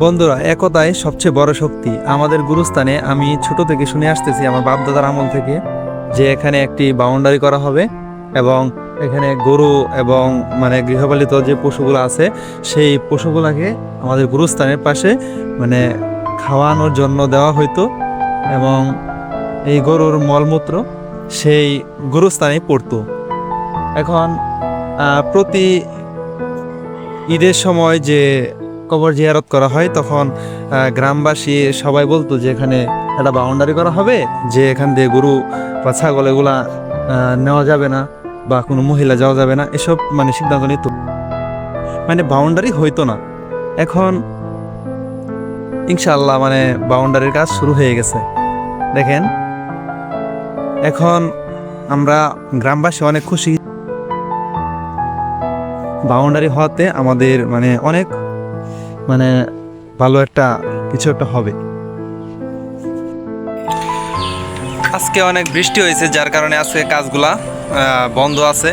বন্ধুরা, একতাই সবচেয়ে বড় শক্তি। আমাদের গুরুস্থানে আমি ছোট থেকে শুনে আসতেছি আমার বাপদাদার আমল থেকে যে এখানে একটি বাউন্ডারি করা হবে এবং এখানে গরু এবং মানে গৃহপালিত যে পশুগুলো আছে সেই পশুগুলাকে আমাদের গুরুস্থানের পাশে মানে খাওয়ানোর জন্য দেওয়া হইতো এবং এই গরুর মলমূত্র সেই গুরুস্থানে পড়তো। এখন প্রতি ঈদের সময় যে কবর জিয়ারত করা হয় তখন গ্রামবাসী সবাই বলতো যে এখানে একটা বাউন্ডারি করা হবে, যে এখান দিয়ে গরু বা ছাগল এগুলা নেওয়া যাবে না বা কোনো মহিলা যাওয়া যাবে না, এসব মানে সিদ্ধান্ত নিত, মানে বাউন্ডারি হইতো না। এখন ইনশাআল্লাহ মানে বাউন্ডারির কাজ শুরু হয়ে গেছে। দেখেন এখন আমরা গ্রামবাসী অনেক খুশি বাউন্ডারি হওয়াতে। আমাদের মানে অনেক মানে ভালো একটা কিছু একটা হবে। আজকে অনেক বৃষ্টি হয়েছে যার কারণে আজকে কাজগুলা বন্ধ আছে।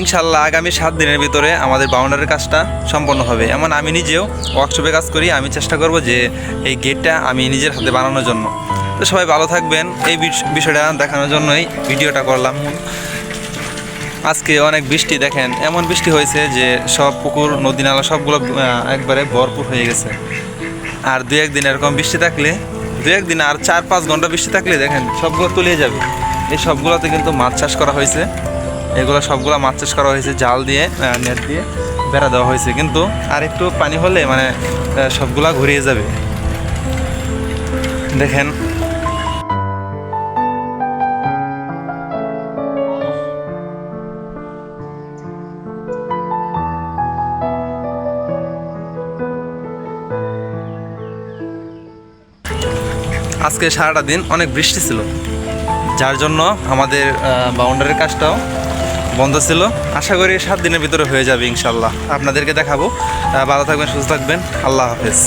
ইনশাল্লাহ আগামী 7 দিনের ভিতরে আমাদের বাউন্ডারির কাজটা সম্পন্ন হবে। এমন আমি নিজেও ওয়ার্কশপে কাজ করি, আমি চেষ্টা করব যে এই গেটটা আমি নিজের হাতে বানানোর জন্য। তো সবাই ভালো থাকবেন, এই বিষয়টা দেখানোর জন্যই ভিডিওটা করলাম। আজকে অনেক বৃষ্টি, দেখেন এমন বৃষ্টি হয়েছে যে সব পুকুর নদী নালা সবগুলো একবারে ভরপুর হয়ে গেছে। আর 2-1 দিন এরকম বৃষ্টি থাকলে, 2-1 দিন আর 4-5 ঘন্টা বৃষ্টি থাকলে দেখেন সবগুলো তলিয়ে যাবে। এই সবগুলোতে কিন্তু মাছ চাষ করা হয়েছে, এগুলো সবগুলো মাছ চাষ করা হয়েছে জাল দিয়ে, নেট দিয়ে বেড়া দেওয়া হয়েছে। কিন্তু আর একটু পানি হলে মানে সবগুলা ঘুরিয়ে যাবে। দেখেন আজকে সারাটা দিন অনেক বৃষ্টি ছিল, যার জন্য আমাদের বাউন্ডারির কাজটাও বন্ধ ছিল। আশা করি 7 দিনের ভিতরে হয়ে যাবে ইনশাল্লাহ। আপনাদেরকে দেখাবো। ভালো থাকবেন, সুস্থ থাকবেন, আল্লাহ হাফেজ।